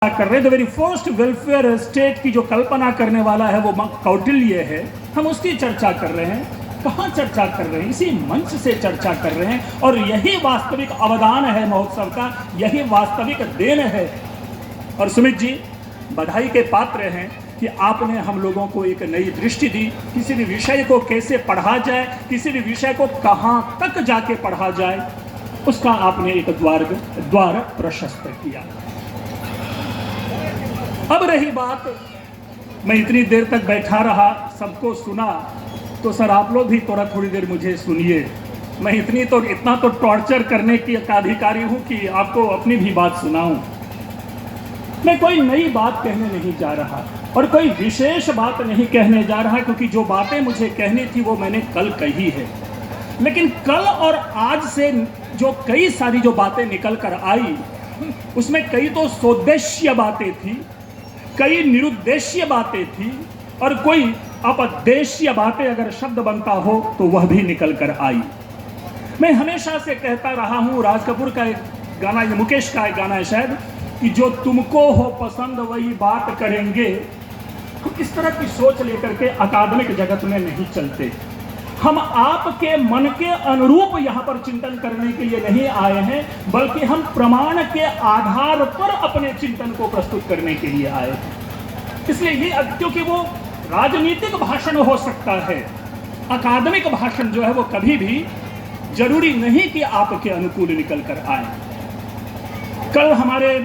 कर रहे हैं। The very first welfare state की जो कल्पना करने वाला है वो कौटिल्य है। हम उसकी चर्चा कर रहे हैं। कहाँ चर्चा कर रहे हैं? इसी मंच से चर्चा कर रहे हैं। और यही वास्तविक अवदान है महोत्सव का, यही वास्तविक देन है। और सुमित जी बधाई के पात्र हैं कि आपने हम लोगों को एक नई दृष्टि दी। किसी भी विषय को कैसे पढ़ा जाए, किसी भी विषय को कहाँ तक जाके पढ़ा जाए, उसका आपने एक द्वार प्रशस्त किया। अब रही बात, मैं इतनी देर तक बैठा रहा, सबको सुना, तो सर आप लोग भी थोड़ी देर मुझे सुनिए। मैं इतना तो टॉर्चर करने की अधिकारी हूं कि आपको अपनी भी बात सुनाऊं। मैं कोई नई बात कहने नहीं जा रहा और कोई विशेष बात नहीं कहने जा रहा, क्योंकि जो बातें मुझे कहनी थी वो मैंने कल कही है। लेकिन कल और आज से जो कई सारी जो बातें निकल कर आई, उसमें कई तो सोद्देश्य बातें थी, कई निरुद्देश्य बातें थी, और कोई अपद्देश्य बातें अगर शब्द बनता हो तो वह भी निकल कर आई। मैं हमेशा से कहता रहा हूं, राज कपूर का एक गाना, ये मुकेश का एक गाना है शायद, कि जो तुमको हो पसंद वही बात करेंगे। हम इस तरह की सोच लेकर के अकादमिक जगत में नहीं चलते। हम आपके मन के अनुरूप यहाँ पर चिंतन करने के लिए नहीं आए हैं, बल्कि हम प्रमाण के आधार पर अपने चिंतन को प्रस्तुत करने के लिए आए हैं। इसलिए ये, क्योंकि वो राजनीतिक भाषण हो सकता है, अकादमिक भाषण जो है वो कभी भी जरूरी नहीं कि आपके अनुकूल निकल कर आए। कल हमारे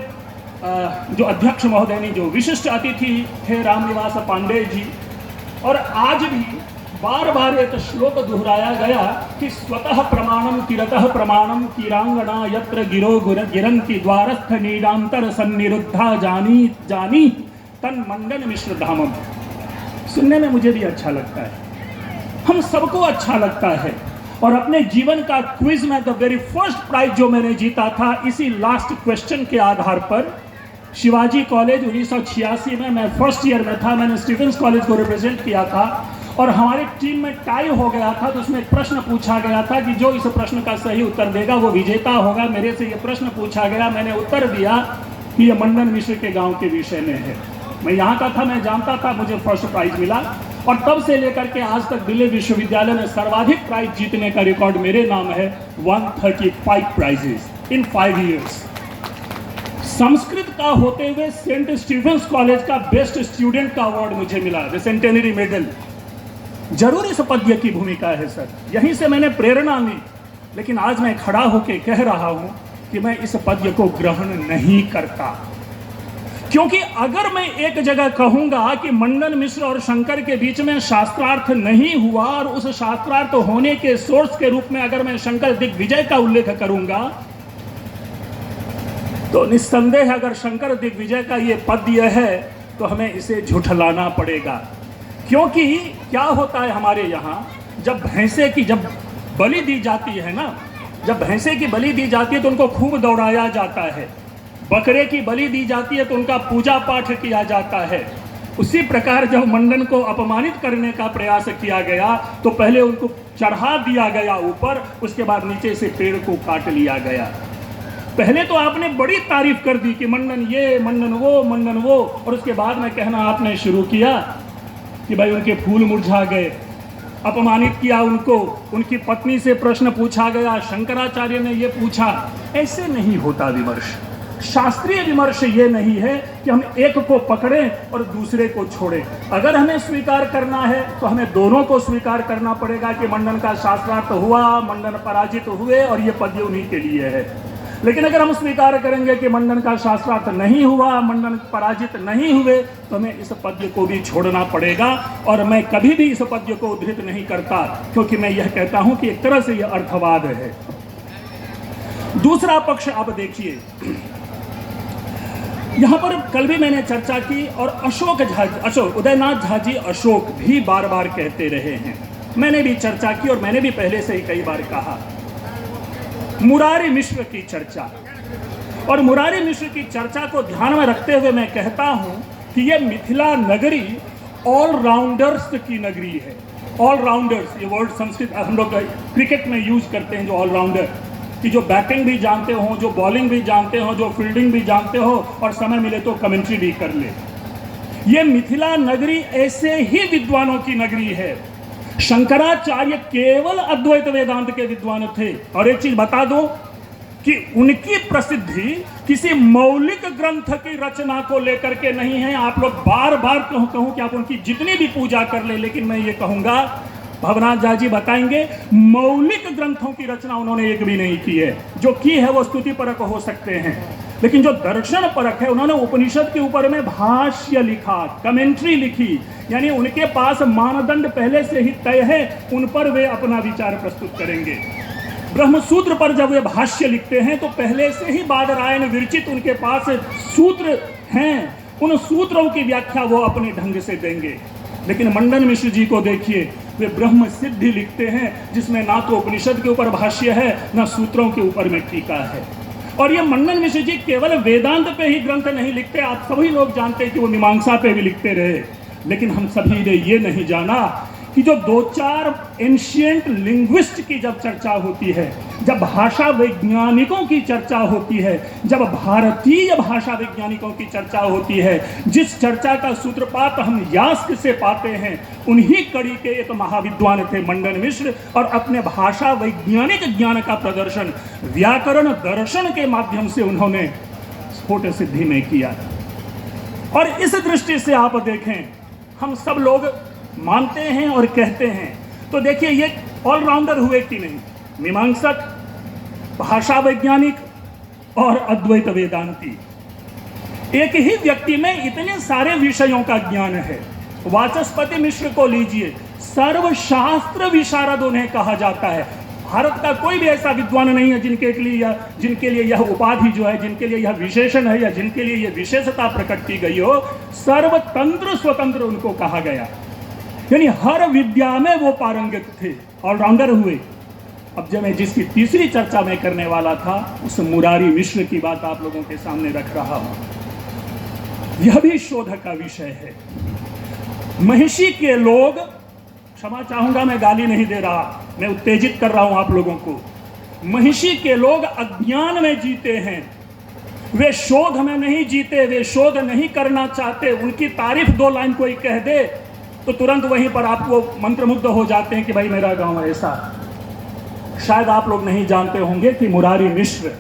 जो अध्यक्ष महोदय, जो विशिष्ट अतिथि थे रामनिवास पांडे जी, और आज भी बार बार एक श्लोक दोहराया गया कि स्वतः प्रमाणम किरतः प्रमाणम कीरांगना यत्र गिरो गिरंति द्वारस्थ नीडांतर सन्निरुद्धा जानी जानी तन मंडन मिश्र धामम। सुनने में मुझे भी अच्छा लगता है, हम सबको अच्छा लगता है। और अपने जीवन का क्विज में द वेरी फर्स्ट प्राइज जो मैंने जीता था, इसी लास्ट क्वेश्चन के आधार पर, शिवाजी कॉलेज 1986 में मैं फर्स्ट ईयर में था, मैंने स्टीफेंस कॉलेज को रिप्रेजेंट किया था, और हमारी टीम में टाई हो गया था। तो उसमें प्रश्न पूछा गया था कि जो इस प्रश्न का सही उत्तर देगा वो विजेता होगा। मेरे से ये प्रश्न पूछा गया, मैंने उत्तर दिया कि ये मंडन मिश्र के गांव के विषय में है। मैं यहाँ का था, मैं जानता था, मुझे फर्स्ट प्राइज मिला। और तब से लेकर के आज तक दिल्ली विश्वविद्यालय में सर्वाधिक प्राइज जीतने का रिकॉर्ड मेरे नाम है, 135 प्राइजेस इन 5 ईयर्स। संस्कृत का होते हुए सेंट स्टीफेंस कॉलेज का बेस्ट स्टूडेंट का अवार्ड मुझे मिला, द सेंटेनरी मेडल। जरूर इस पद्य की भूमिका है सर, यहीं से मैंने प्रेरणा ली। लेकिन आज मैं खड़ा होकर कह रहा हूं कि मैं इस पद्य को ग्रहण नहीं करता, क्योंकि अगर मैं एक जगह कहूंगा कि मंडन मिश्र और शंकर के बीच में शास्त्रार्थ नहीं हुआ, और उस शास्त्रार्थ होने के सोर्स के रूप में अगर मैं शंकर दिग्विजय का उल्लेख करूंगा, तो निस्संदेह अगर शंकर दिग्विजय का ये पद्य है तो हमें इसे झुठलाना पड़ेगा। क्योंकि क्या होता है हमारे यहाँ, जब बलि दी जाती है ना, जब भैंसे की बलि दी जाती है तो उनको खूब दौड़ाया जाता है। बकरे की बलि दी जाती है तो उनका पूजा पाठ किया जाता है। उसी प्रकार जब मंडन को अपमानित करने का प्रयास किया गया तो पहले उनको चढ़ा दिया गया ऊपर, उसके बाद नीचे से पेड़ को काट लिया गया। पहले तो आपने बड़ी तारीफ कर दी कि मंडन ये, मंडन वो, मंडन वो, और उसके बाद में कहना आपने शुरू किया कि भाई उनके फूल मुरझा गए, अपमानित किया उनको, उनकी पत्नी से प्रश्न पूछा गया, शंकराचार्य ने ये पूछा। ऐसे नहीं होता विमर्श। शास्त्रीय विमर्श ये नहीं है कि हम एक को पकड़ें और दूसरे को छोड़ें। अगर हमें स्वीकार करना है तो हमें दोनों को स्वीकार करना पड़ेगा कि मंडन का शास्त्रार्थ हुआ, मंडन पराजित हुए, और ये पद्य उन्हीं के लिए है। लेकिन अगर हम स्वीकार करेंगे कि मंडन का शास्त्रार्थ नहीं हुआ, मंडन पराजित नहीं हुए, तो हमें इस पद्य को भी छोड़ना पड़ेगा। और मैं कभी भी इस पद्य को उद्धृत नहीं करता, क्योंकि मैं यह कहता हूं कि एक तरह से यह अर्थवाद है। दूसरा पक्ष आप देखिए, यहां पर कल भी मैंने चर्चा की, और उदयनाथ झा जी अशोक भी बार बार कहते रहे हैं। मैंने भी चर्चा की और मैंने भी पहले से ही कई बार कहा, मुरारी मिश्र की चर्चा। और मुरारी मिश्र की चर्चा को ध्यान में रखते हुए मैं कहता हूं कि यह मिथिला नगरी ऑलराउंडर्स की नगरी है। ऑलराउंडर्स, ये वर्ड संस्कृत हम लोग क्रिकेट में यूज करते हैं, जो ऑलराउंडर। कि जो बैटिंग भी जानते हो, जो बॉलिंग भी जानते हो, जो फील्डिंग भी जानते हो और समय मिले तो कमेंट्री भी कर ले। ये मिथिला नगरी ऐसे ही विद्वानों की नगरी है। शंकराचार्य केवल अद्वैत वेदांत के विद्वान थे। और एक चीज बता दूं कि उनकी प्रसिद्धि किसी मौलिक ग्रंथ की रचना को लेकर के नहीं है। आप लोग बार बार कहूं कि आप उनकी जितनी भी पूजा कर ले, लेकिन मैं ये कहूंगा, भवनाथ झा जी बताएंगे, मौलिक ग्रंथों की रचना उन्होंने एक भी नहीं की है। जो की है वो स्तुति परक हो सकते हैं, लेकिन जो दर्शन परक है, उन्होंने उपनिषद के ऊपर में भाष्य लिखा, कमेंट्री लिखी, यानी उनके पास मानदंड पहले से ही तय है, उन पर वे अपना विचार प्रस्तुत करेंगे। ब्रह्मसूत्र पर जब वे भाष्य लिखते हैं तो पहले से ही बादरायण विरचित उनके पास सूत्र हैं, उन सूत्रों की व्याख्या वो अपने ढंग से देंगे। लेकिन मंडन मिश्र जी को देखिए, वे ब्रह्म सिद्धि लिखते हैं जिसमें ना तो उपनिषद के ऊपर भाष्य है, ना सूत्रों के ऊपर में टीका है। और ये मंडन मिश्र जी केवल वेदांत पे ही ग्रंथ नहीं लिखते, आप सभी लोग जानते हैं कि वो मीमांसा पे भी लिखते रहे। लेकिन हम सभी ने ये नहीं जाना कि जो दो चार एंशिएंट लिंग्विस्ट की जब चर्चा होती है, जब भाषा वैज्ञानिकों की चर्चा होती है, जब भारतीय भाषा वैज्ञानिकों की चर्चा होती है, जिस चर्चा का सूत्रपात हम यास्क से पाते हैं, उन्हीं कड़ी के एक महाविद्वान थे मंडन मिश्र। और अपने भाषा वैज्ञानिक ज्ञान का प्रदर्शन व्याकरण दर्शन के माध्यम से उन्होंने स्फोट सिद्धि में किया। और इस दृष्टि से आप देखें, हम सब लोग मानते हैं और कहते हैं, तो देखिए ये ऑलराउंडर हुए कि नहीं, मीमांसक, भाषा वैज्ञानिक और अद्वैत वेदांती। एक ही व्यक्ति में इतने सारे विषयों का ज्ञान है। वाचस्पति मिश्र को लीजिए, सर्वशास्त्र विशारद उन्हें कहा जाता है। भारत का कोई भी ऐसा विद्वान नहीं है जिनके लिए यह उपाधि जो है, जिनके लिए यह विशेषण है या जिनके लिए यह विशेषता प्रकट की गई हो। सर्वतंत्र स्वतंत्र उनको कहा गया, यानी हर विद्या में वो पारंगत थे, ऑलराउंडर हुए। अब जब मैं जिसकी तीसरी चर्चा में करने वाला था, उस मुरारी मिश्र की बात आप लोगों के सामने रख रहा हूं। यह भी शोध का विषय है। महिषी के लोग, क्षमा चाहूंगा मैं गाली नहीं दे रहा, मैं उत्तेजित कर रहा हूं आप लोगों को। महिषी के लोग अज्ञान में जीते हैं, वे शोध में नहीं जीते, वे शोध नहीं करना चाहते। उनकी तारीफ दो लाइन कोई कह दे तो तुरंत वहीं पर आपको मंत्रमुग्ध हो जाते हैं कि भाई मेरा गांव ऐसा। शायद आप लोग नहीं जानते होंगे कि मुरारी मिश्र,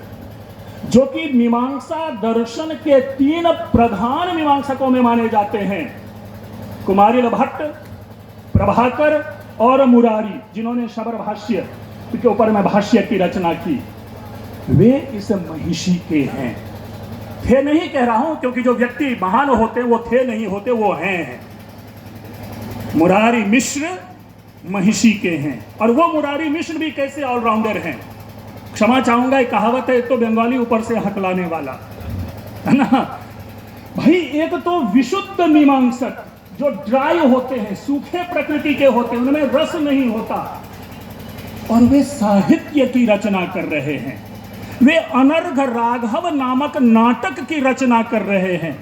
जो कि मीमांसा दर्शन के 3 प्रधान मीमांसकों में माने जाते हैं, कुमारिल भट्ट, प्रभाकर और मुरारी, जिन्होंने शबर भाष्य के ऊपर में भाष्य की रचना की, वे इस महिषी के हैं। थे नहीं कह रहा हूं, क्योंकि जो व्यक्ति महान होते हैं वो थे नहीं होते, वो हैं। मुरारी मिश्र महिषी के हैं। और वो मुरारी मिश्र भी कैसे ऑलराउंडर हैं। क्षमा चाहूंगा, एक कहावत है, एक तो बंगाली ऊपर से हकलाने वाला, है ना भाई। एक तो विशुद्ध मीमांसक जो ड्राई होते हैं, सूखे प्रकृति के होते हैं, उनमें रस नहीं होता, और वे साहित्य की रचना कर रहे हैं। वे अनर्घ राघव नामक नाटक की रचना कर रहे हैं।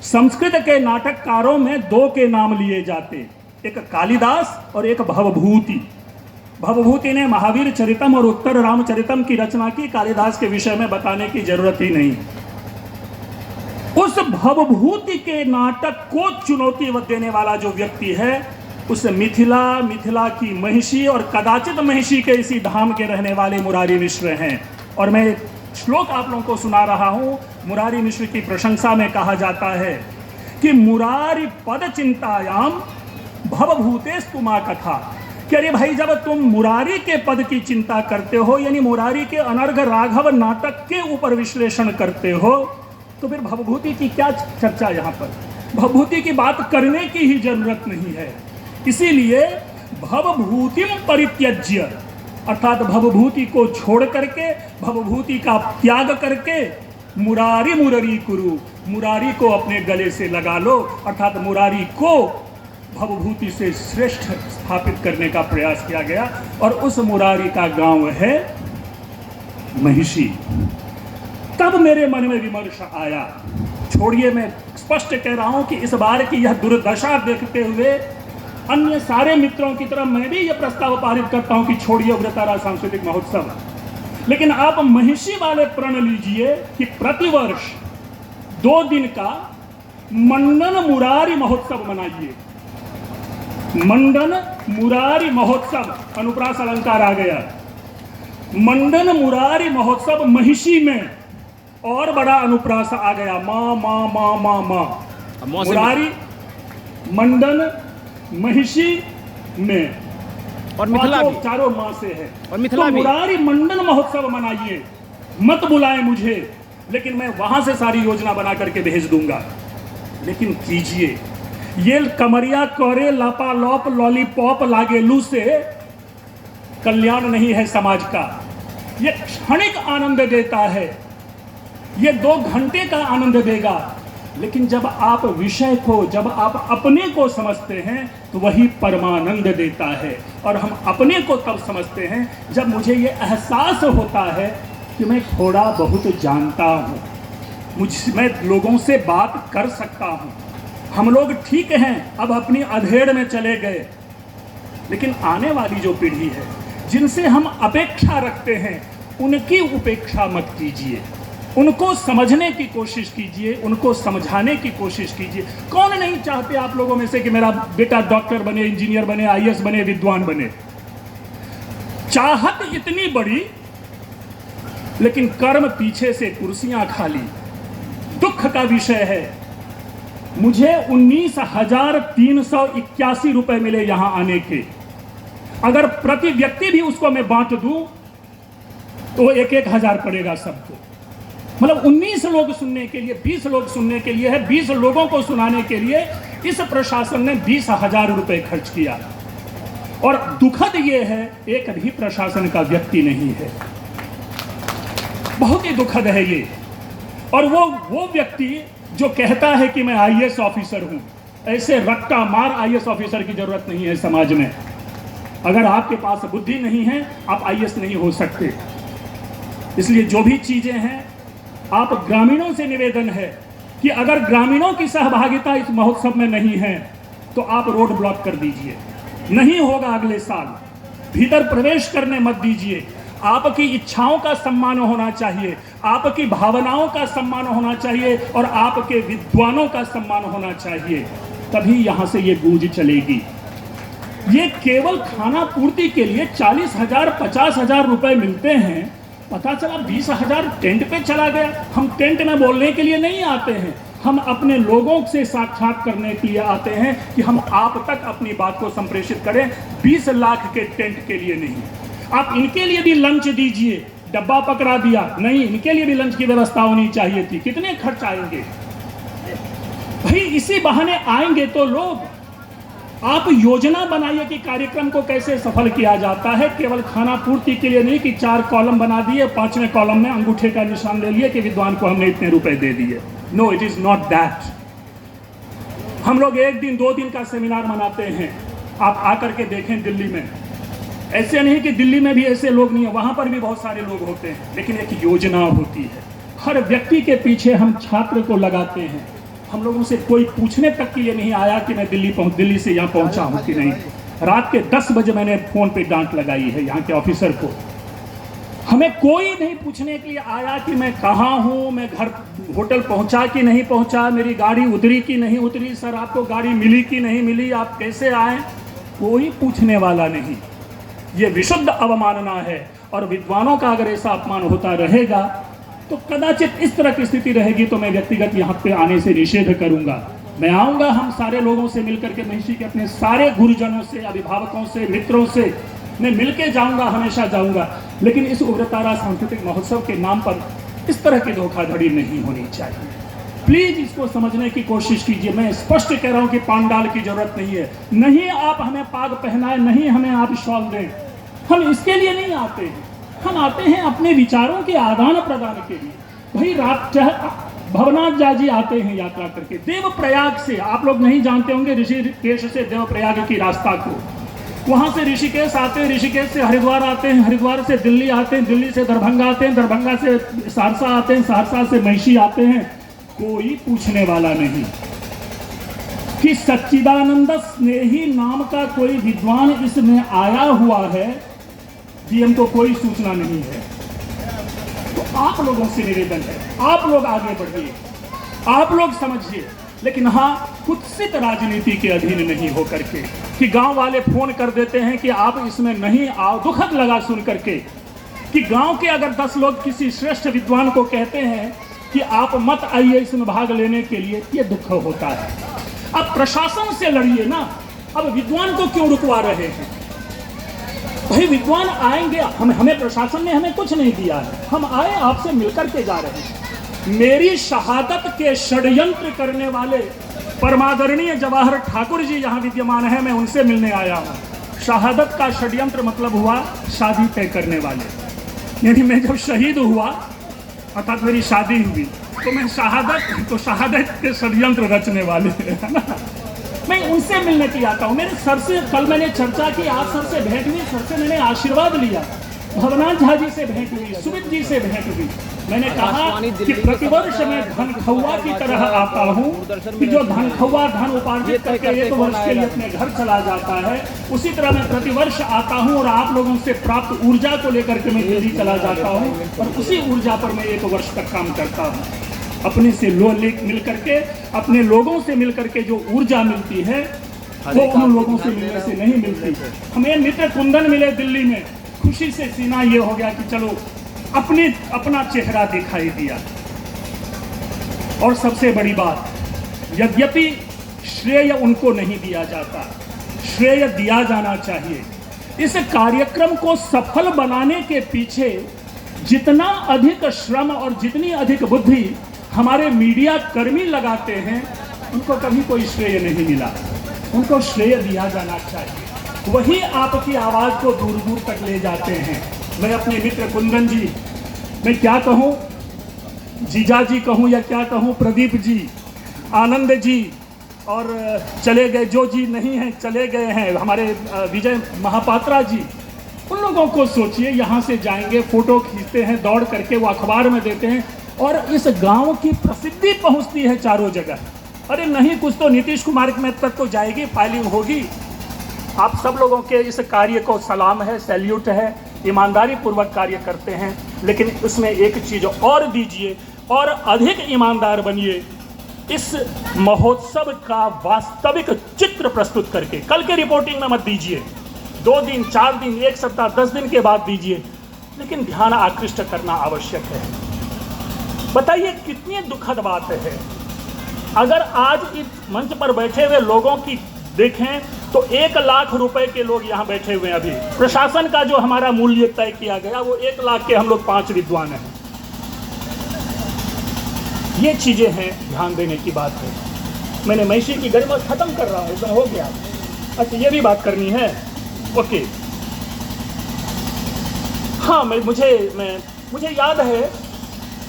संस्कृत के नाटककारों में 2 के नाम लिए जाते, एक कालिदास और एक भवभूति। भवभूति ने महावीर चरितम और उत्तर रामचरितम की रचना की, कालिदास के विषय में बताने की जरूरत ही नहीं। उस भवभूति के नाटक को चुनौती देने वाला जो व्यक्ति है, उस मिथिला की महिषी और कदाचित महिषी के इसी धाम के रहने वाले मुरारी मिश्र हैं। और मैं एक श्लोक आप लोगों को सुना रहा हूं। मुरारी मिश्र की प्रशंसा में कहा जाता है कि मुरारी पद चिंतायाम भवभूतेस्तुमा कथा। कि अरे भाई, जब तुम मुरारी के पद की चिंता करते हो, यानी मुरारी के अनर्घ राघव नाटक के ऊपर विश्लेषण करते हो, तो फिर भवभूति की क्या चर्चा यहाँ पर? भवभूति की बात करने की ही जरूरत नहीं है। इसीलिए भवभूतिम परित्यज्य, अर्थात भवभूति को छोड़ करके, भवभूति का त्याग करके, मुरारी मुरारी कुरु, मुरारी को अपने गले से लगा लो, अर्थात मुरारी को भवभूति से श्रेष्ठ स्थापित करने का प्रयास किया गया। और उस मुरारी का गांव है महिषी। तब मेरे मन में विमर्श आया। छोड़िए, मैं स्पष्ट कह रहा हूं कि इस बार की यह दुर्दशा देखते हुए अन्य सारे मित्रों की तरह मैं भी यह प्रस्ताव पारित करता हूं कि छोड़िए उग्रतारा सांस्कृतिक महोत्सव। लेकिन आप महिषी वाले प्रण लीजिए कि प्रतिवर्ष 2 दिन का मंडन मुरारी महोत्सव मनाइए। मंडन मुरारी महोत्सव, अनुप्रास अलंकार आ गया। मंडन मुरारी महोत्सव महिषी में, और बड़ा अनुप्रास आ गया, माँ माँ माँ माँ माँ। मुरारी मंडन महिषी में, और मिथिला भी, चारों माँ से है। और मिथिला तो भी। मुरारी मंडन महोत्सव मनाइए, मत बुलाएं मुझे, लेकिन मैं वहां से सारी योजना बना करके भेज दूंगा। लेकिन कीजिए, ये कमरिया कोरे लापालॉप लॉलीपॉप लागेलू से कल्याण नहीं है समाज का। ये क्षणिक आनंद देता है, ये 2 घंटे का आनंद देगा, लेकिन जब आप विषय को, जब आप अपने को समझते हैं तो वही परमानंद देता है। और हम अपने को तब समझते हैं जब मुझे ये एहसास होता है कि मैं थोड़ा बहुत जानता हूँ, मैं लोगों से बात कर सकता हूँ। हम लोग ठीक हैं, अब अपनी अधेड़ में चले गए, लेकिन आने वाली जो पीढ़ी है, जिनसे हम अपेक्षा रखते हैं, उनकी उपेक्षा मत कीजिए। उनको समझने की कोशिश कीजिए, उनको समझाने की कोशिश कीजिए। कौन नहीं चाहते आप लोगों में से कि मेरा बेटा डॉक्टर बने, इंजीनियर बने, आईएएस बने, विद्वान बने। चाहत इतनी बड़ी, लेकिन कर्म पीछे से कुर्सियां खाली। दुख का विषय है, मुझे 19,381 रुपए मिले यहां आने के। अगर प्रति व्यक्ति भी उसको मैं बांट दूं तो 1-1 हजार पड़ेगा सबको। मतलब 19 लोग सुनने के लिए, 20 लोग सुनने के लिए है, 20 लोगों को सुनाने के लिए इस प्रशासन ने 20,000 रुपए खर्च किया। और दुखद ये है, एक भी प्रशासन का व्यक्ति नहीं है। बहुत ही दुखद है ये। और वो व्यक्ति जो कहता है कि मैं आईएएस ऑफिसर हूं, ऐसे रट्टा मार आईएएस ऑफिसर की जरूरत नहीं है समाज में। अगर आपके पास बुद्धि नहीं है, आप आईएएस नहीं हो सकते। इसलिए जो भी चीजें हैं, आप ग्रामीणों से निवेदन है कि अगर ग्रामीणों की सहभागिता इस महोत्सव में नहीं है तो आप रोड ब्लॉक कर दीजिए। नहीं होगा अगले साल, भीतर प्रवेश करने मत दीजिए। आपकी इच्छाओं का सम्मान होना चाहिए, आपकी भावनाओं का सम्मान होना चाहिए, और आपके विद्वानों का सम्मान होना चाहिए। तभी यहां से ये गूंज चलेगी। ये केवल खाना पूर्ति के लिए 40,000 50,000 रुपए मिलते हैं, पता चला 20,000 टेंट पे चला गया। हम टेंट में बोलने के लिए नहीं आते हैं, हम अपने लोगों से साक्षात करने के लिए आते हैं कि हम आप तक अपनी बात को संप्रेषित करें। 20 लाख के टेंट के लिए नहीं। आप इनके लिए भी लंच दीजिए, डब्बा पकड़ा दिया नहीं, इनके लिए भी लंच की व्यवस्था होनी चाहिए थी। कितने खर्च आएंगे भाई? इसी बहाने आएंगे तो लोग। आप योजना बनाइए कि कार्यक्रम को कैसे सफल किया जाता है। केवल खाना पूर्ति के लिए नहीं कि 4 कॉलम बना दिए, 5वें कॉलम में अंगूठे का निशान ले लिए कि विद्वान को हमने इतने रुपए दे दिए। No, it is not that. हम लोग 1 दिन 2 दिन का सेमिनार मनाते हैं। आप आकर के देखें दिल्ली में, ऐसे नहीं कि दिल्ली में भी ऐसे लोग नहीं है, वहां पर भी बहुत सारे लोग होते हैं, लेकिन एक योजना होती है। हर व्यक्ति के पीछे हम छात्र को लगाते हैं। हम लोगों से कोई पूछने तक के लिए नहीं आया कि मैं दिल्ली से यहाँ पहुंचा हूं कि नहीं। रात के 10 बजे मैंने फोन पे डांट लगाई है यहाँ के ऑफिसर को। हमें कोई नहीं पूछने के लिए आया कि मैं कहाँ हूँ, मैं घर होटल पहुंचा कि नहीं पहुंचा, मेरी गाड़ी उतरी कि नहीं उतरी, सर आपको गाड़ी मिली कि नहीं मिली, आप कैसे आए, कोई पूछने वाला नहीं। ये विशुद्ध अवमानना है। और विद्वानों का अगर ऐसा अपमान होता रहेगा तो कदाचित इस तरह की स्थिति रहेगी तो मैं व्यक्तिगत यहाँ पे आने से निषेध करूंगा। मैं आऊंगा, हम सारे लोगों से मिलकर के, महिषी के अपने सारे गुरुजनों से, अभिभावकों से, मित्रों से मैं मिलके जाऊंगा, हमेशा जाऊंगा। लेकिन इस उग्रतारा सांस्कृतिक महोत्सव के नाम पर इस तरह की धोखाधड़ी नहीं होनी चाहिए। प्लीज इसको समझने की कोशिश कीजिए। मैं स्पष्ट कह रहा हूं कि पांडाल की जरूरत नहीं है। नहीं आप हमें पाग पहनाए, नहीं हमें आप शॉल दें, हम इसके लिए नहीं आते हैं। हम आते हैं अपने विचारों के आदान प्रदान के लिए। भाई भवनाथ जी आते हैं यात्रा करके देवप्रयाग से, आप लोग नहीं जानते होंगे ऋषिकेश से देवप्रयाग की रास्ता को, वहां से ऋषिकेश आते हैं, ऋषिकेश से हरिद्वार आते हैं, हरिद्वार से दिल्ली आते हैं, दिल्ली से दरभंगा आते हैं, दरभंगा से सहरसा आते हैं, सहरसा से महिषी आते हैं। कोई पूछने वाला नहीं कि सच्चिदानंद स्नेही नाम का कोई विद्वान इसमें आया हुआ है, डीएम को कोई सूचना नहीं है। आप लोगों से निवेदन है, आप लोग आगे बढ़िए, आप लोग समझिए, लेकिन हाँ कुत्सित राजनीति के अधीन नहीं हो करके कि गांव वाले फोन कर देते हैं कि आप इसमें नहीं आओ। दुखद लगा सुन करके कि गांव के अगर 10 लोग किसी श्रेष्ठ विद्वान को कहते हैं कि आप मत आइए इसमें भाग लेने के लिए, ये दुख होता है। अब प्रशासन से लड़िए ना, अब विद्वान को क्यों रुकवा रहे हैं? भाई विद्वान आएंगे, हमें प्रशासन ने हमें कुछ नहीं दिया है, हम आए आपसे मिलकर के जा रहे हैं। मेरी शहादत के षड्यंत्र करने वाले परमादरणीय जवाहर ठाकुर जी यहाँ विद्यमान है, मैं उनसे मिलने आया हूँ। शहादत का षड्यंत्र मतलब हुआ शादी तय करने वाले, यानी मैं जब शहीद हुआ अर्थात मेरी शादी हुई तो मैं शहादत के षड्यंत्र रचने वाले है ना, मैं उनसे मिलने के लिए आता हूँ। मेरे सर से कल मैंने चर्चा की, आप सर से भेंट हुई, सर से मैंने आशीर्वाद लिया, भवनाथ झा जी से भेंट हुई, सुमित जी से भेंट हुई। मैंने कहा कि प्रतिवर्ष मैं धनखौआ की तरह आता हूँ कि जो धनखौआ धन उपार्जित करके 1 वर्ष के लिए अपने घर चला जाता है, उसी तरह मैं प्रतिवर्ष आता हूँ और आप लोगों से प्राप्त ऊर्जा को लेकर के मैं दिल्ली चला जाता हूँ और उसी ऊर्जा पर मैं 1 वर्ष तक काम करता हूँ। अपने से मिल करके, अपने लोगों से मिल करके जो ऊर्जा मिलती है वो उन लोगों से मिलने से नहीं मिलती। हमें मित्र कुंदन मिले दिल्ली में, खुशी से सीना ये हो गया कि चलो अपना चेहरा दिखाई दिया। और सबसे बड़ी बात, यद्यपि श्रेय उनको नहीं दिया जाता, श्रेय दिया जाना चाहिए। इस कार्यक्रम को सफल बनाने के पीछे जितना अधिक श्रम और जितनी अधिक बुद्धि हमारे मीडिया कर्मी लगाते हैं, उनको कभी कोई श्रेय नहीं मिला। उनको श्रेय दिया जाना चाहिए, वही आपकी आवाज़ को दूर दूर तक ले जाते हैं। मैं अपने मित्र कुंदन जी, मैं क्या कहूँ, जीजा जी कहूँ या क्या कहूँ, प्रदीप जी, आनंद जी, और चले गए जो जी नहीं हैं चले गए हैं हमारे विजय महापात्रा जी, उन लोगों को सोचिए, यहाँ से जाएंगे, फोटो खींचते हैं, दौड़ करके वो अखबार में देते हैं और इस गांव की प्रसिद्धि पहुँचती है चारों जगह। अरे नहीं, कुछ तो नीतीश कुमार में तक तो जाएगी, फाइलिंग होगी। आप सब लोगों के इस कार्य को सलाम है, सैल्यूट है, ईमानदारी पूर्वक कार्य करते हैं, लेकिन इसमें एक चीज़ और दीजिए और अधिक ईमानदार बनिए। इस महोत्सव का वास्तविक चित्र प्रस्तुत करके कल के रिपोर्टिंग में मत दीजिए, 2 दिन 4 दिन 1 सप्ताह 10 दिन के बाद दीजिए, लेकिन ध्यान आकृष्ट करना आवश्यक है। बताइए कितनी दुखद बात है, अगर आज इस मंच पर बैठे हुए लोगों की देखें तो 1 लाख रुपए के लोग यहाँ बैठे हुए हैं। अभी प्रशासन का जो हमारा मूल्य तय किया गया वो 1 लाख के हम लोग 5 विद्वान हैं। ये चीजें हैं, ध्यान देने की बात है। मैंने महिषी की गरिमा खत्म कर रहा हूँ, इसमें हो गया। अच्छा, ये भी बात करनी है, ओके। हाँ, मुझे याद है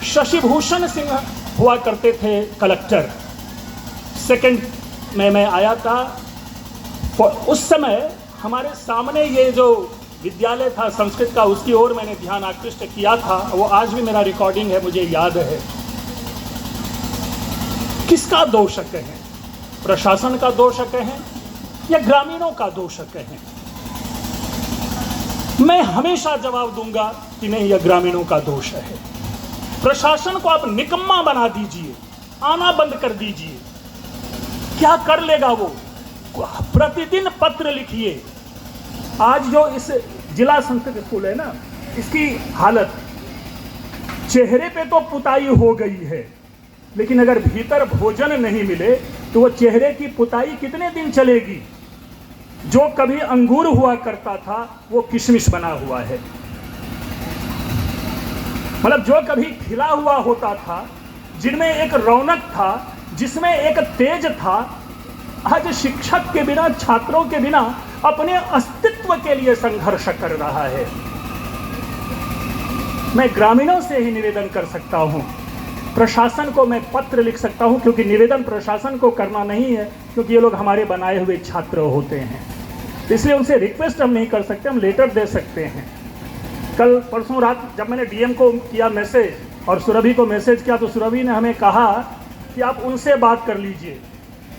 शशिभूषण सिंह हुआ करते थे कलेक्टर, 2nd में मैं आया था। उस समय हमारे सामने ये जो विद्यालय था संस्कृत का, उसकी ओर मैंने ध्यान आकृष्ट किया था, वो आज भी मेरा रिकॉर्डिंग है, मुझे याद है। किसका दोष कहें, प्रशासन का दोष कहें या ग्रामीणों का दोष कहें? मैं हमेशा जवाब दूंगा कि नहीं, यह ग्रामीणों का दोष है। प्रशासन को आप निकम्मा बना दीजिए, आना बंद कर दीजिए, क्या कर लेगा वो? प्रतिदिन पत्र लिखिए। आज जो इस जिला संस्कृत स्कूल है ना, इसकी हालत, चेहरे पे तो पुताई हो गई है, लेकिन अगर भीतर भोजन नहीं मिले तो वो चेहरे की पुताई कितने दिन चलेगी? जो कभी अंगूर हुआ करता था वो किशमिश बना हुआ है। मतलब जो कभी खिला हुआ होता था, जिनमें एक रौनक था, जिसमें एक तेज था, आज शिक्षक के बिना, छात्रों के बिना अपने अस्तित्व के लिए संघर्ष कर रहा है। मैं ग्रामीणों से ही निवेदन कर सकता हूं, प्रशासन को मैं पत्र लिख सकता हूं, क्योंकि निवेदन प्रशासन को करना नहीं है, क्योंकि ये लोग हमारे बनाए हुए छात्र होते हैं, इसलिए उनसे रिक्वेस्ट हम नहीं कर सकते, हम लेटर दे सकते हैं। कल परसों रात जब मैंने डीएम को किया मैसेज और सुरभि को मैसेज किया, तो सुरभि ने हमें कहा कि आप उनसे बात कर लीजिए।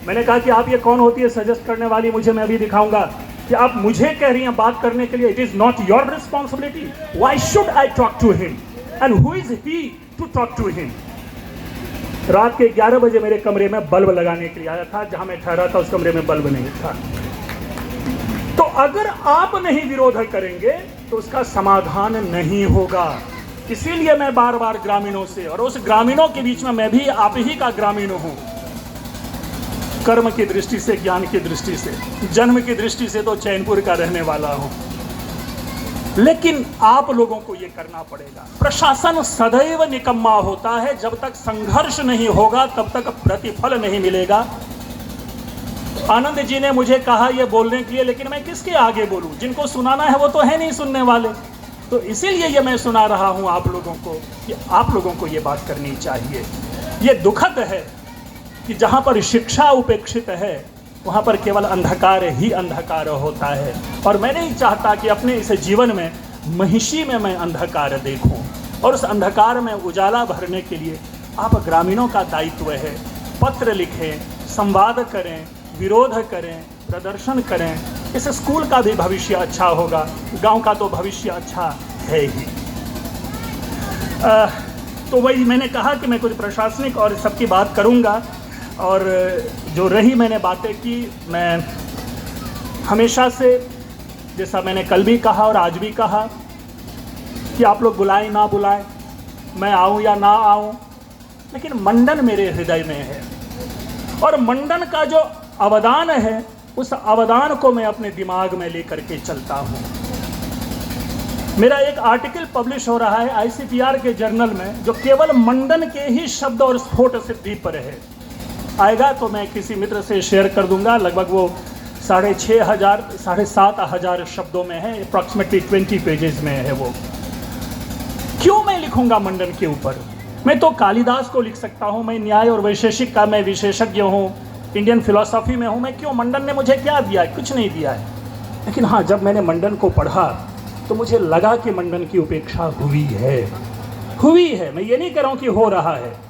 मैंने कहा कि आप ये कौन होती है सजेस्ट करने वाली, मुझे, मैं अभी दिखाऊंगा कि आप मुझे कह रही हैं बात करने के लिए। It is not your responsibility, why should I talk to him? And who is he to talk to him. रात के 11 बजे मेरे कमरे में बल्ब लगाने के लिए आया था, जहां मैं ठहरा था उस कमरे में बल्ब नहीं था। तो अगर आप नहीं विरोध करेंगे तो उसका समाधान नहीं होगा। इसीलिए मैं बार बार ग्रामीणों से, और उस ग्रामीणों के बीच में मैं भी आप ही का ग्रामीण हूं, कर्म की दृष्टि से, ज्ञान की दृष्टि से, जन्म की दृष्टि से तो चैनपुर का रहने वाला हूं, लेकिन आप लोगों को यह करना पड़ेगा। प्रशासन सदैव निकम्मा होता है, जब तक संघर्ष नहीं होगा तब तक प्रतिफल नहीं मिलेगा। आनंद जी ने मुझे कहा यह बोलने के लिए, लेकिन मैं किसके आगे बोलूं? जिनको सुनाना है वो तो है नहीं सुनने वाले। तो इसीलिए ये मैं सुना रहा हूं आप लोगों को कि आप लोगों को ये बात करनी चाहिए। ये दुखद है कि जहां पर शिक्षा उपेक्षित है वहां पर केवल अंधकार ही अंधकार होता है। और मैं नहीं चाहता कि अपने इस जीवन में महिषी में मैं अंधकार देखूं, और उस अंधकार में उजाला भरने के लिए आप ग्रामीणों का दायित्व है। पत्र लिखें, संवाद करें, विरोध करें, प्रदर्शन करें। इस स्कूल का भी भविष्य अच्छा होगा, गांव का तो भविष्य अच्छा है ही। तो वही मैंने कहा कि मैं कुछ प्रशासनिक और सबकी बात करूंगा, और जो रही मैंने बातें की, मैं हमेशा से, जैसा मैंने कल भी कहा और आज भी कहा, कि आप लोग बुलाएं ना बुलाएं, मैं आऊं या ना आऊं, लेकिन मंडन मेरे हृदय में है। और मंडन का जो अवदान है, उस अवदान को मैं अपने दिमाग में लेकर के चलता हूं। मेरा एक आर्टिकल पब्लिश हो रहा है ICPR के जर्नल में, जो केवल मंडन के ही शब्द और स्फोट सिद्धि पर है। आएगा तो मैं किसी मित्र से शेयर कर दूंगा। लगभग वो 6,500-7,500 शब्दों में है, अप्रॉक्सीमेटली 20 पेजेस में है वो। क्यों मैं लिखूंगा मंडन के ऊपर? मैं तो कालिदास को लिख सकता हूं, मैं न्याय और वैशेषिक का मैं विशेषज्ञ हूं, इंडियन फिलॉसफी में हूं। मैं क्यों? मंडन ने मुझे क्या दिया है? कुछ नहीं दिया है। लेकिन हाँ, जब मैंने मंडन को पढ़ा तो मुझे लगा कि मंडन की उपेक्षा हुई है। मैं ये नहीं कह रहा हूं कि हो रहा है,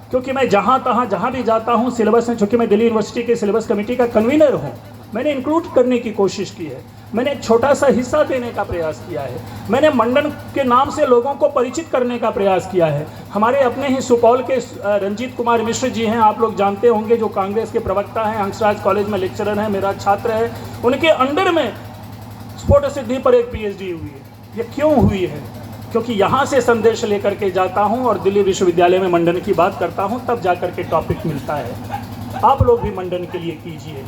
क्योंकि मैं जहाँ भी जाता हूँ सिलेबस में, चूँकि मैं दिल्ली यूनिवर्सिटी के सिलेबस कमेटी का कन्वीनर हूँ, मैंने इंक्लूड करने की कोशिश की है। मैंने एक छोटा सा हिस्सा देने का प्रयास किया है। मैंने मंडन के नाम से लोगों को परिचित करने का प्रयास किया है। हमारे अपने ही सुपौल के रंजीत कुमार मिश्र जी हैं, आप लोग जानते होंगे, जो कांग्रेस के प्रवक्ता हैं, हंसराज कॉलेज में लेक्चरर हैं, मेरा छात्र है। उनके अंडर में स्फोट सिद्धि पर एक PhD हुई है। ये क्यों हुई है? क्योंकि यहाँ से संदेश लेकर के जाता हूँ और दिल्ली विश्वविद्यालय में मंडन की बात करता हूँ, तब जाकर के टॉपिक मिलता है। आप लोग भी मंडन के लिए कीजिए।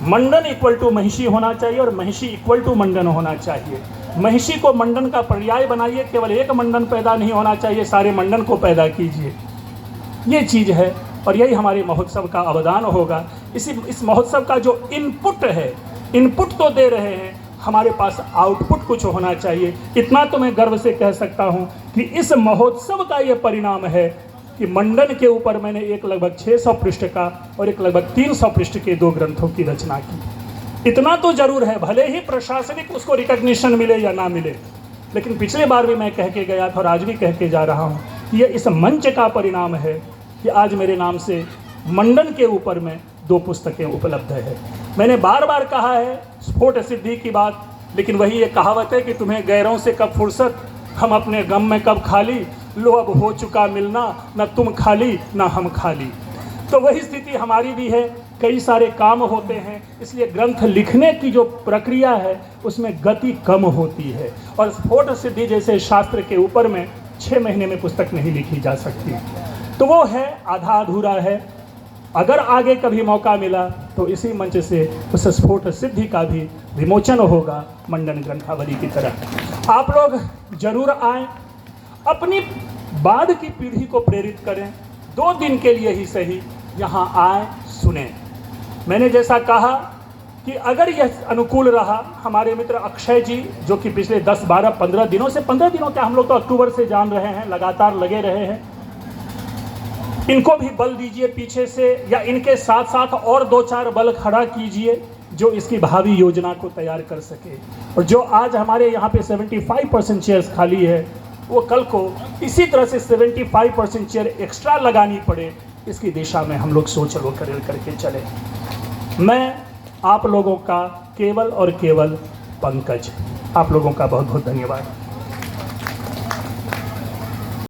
मंडन इक्वल टू महिषी होना चाहिए और महिषी इक्वल टू मंडन होना चाहिए। महिषी को मंडन का पर्याय बनाइए, केवल एक मंडन पैदा नहीं होना चाहिए, सारे मंडन को पैदा कीजिए। ये चीज़ है, और यही हमारे महोत्सव का अवदान होगा। इस महोत्सव का जो इनपुट है, इनपुट तो दे रहे हैं, हमारे पास आउटपुट कुछ होना चाहिए। इतना तो मैं गर्व से कह सकता हूं कि इस महोत्सव का ये परिणाम है कि मंडन के ऊपर मैंने एक लगभग 600 पृष्ठ का और एक लगभग 300 पृष्ठ के 2 ग्रंथों की रचना की। इतना तो जरूर है, भले ही प्रशासनिक उसको रिकॉग्निशन मिले या ना मिले, लेकिन पिछले बार भी मैं कह के गया था और आज भी कह के जा रहा हूँ कि ये इस मंच का परिणाम है कि आज मेरे नाम से मंडन के ऊपर में 2 पुस्तकें उपलब्ध है। मैंने बार बार कहा है स्फोट सिद्धि की बात, लेकिन वही एक कहावत है कि तुम्हें गैरों से कब फुर्सत, हम अपने गम में कब खाली, लो अब हो चुका मिलना, न तुम खाली न हम खाली। तो वही स्थिति हमारी भी है। कई सारे काम होते हैं, इसलिए ग्रंथ लिखने की जो प्रक्रिया है उसमें गति कम होती है। और स्फोट सिद्धि जैसे शास्त्र के ऊपर में 6 महीने में पुस्तक नहीं लिखी जा सकती, तो वो है आधा अधूरा है। अगर आगे कभी मौका मिला तो इसी मंच से उस स्फोट सिद्धि का भी विमोचन होगा मंडन ग्रंथावली की तरह। आप लोग जरूर आएं, अपनी बाद की पीढ़ी को प्रेरित करें। 2 दिन के लिए ही सही यहाँ आएं, सुनें। मैंने जैसा कहा कि अगर यह अनुकूल रहा, हमारे मित्र अक्षय जी जो कि पिछले 10, 12, 15 दिनों से, 15 दिनों के हम लोग तो अक्टूबर से जान रहे हैं, लगातार लगे रहे हैं, इनको भी बल दीजिए पीछे से, या इनके साथ साथ और 2-4 बल खड़ा कीजिए जो इसकी भावी योजना को तैयार कर सके। और जो आज हमारे यहाँ पे 75% चेयर्स खाली है, वो कल को इसी तरह से 75% चेयर एक्स्ट्रा लगानी पड़े, इसकी दिशा में हम लोग सोच लो करके चले। मैं आप लोगों का केवल और केवल पंकज। आप लोगों का बहुत बहुत धन्यवाद।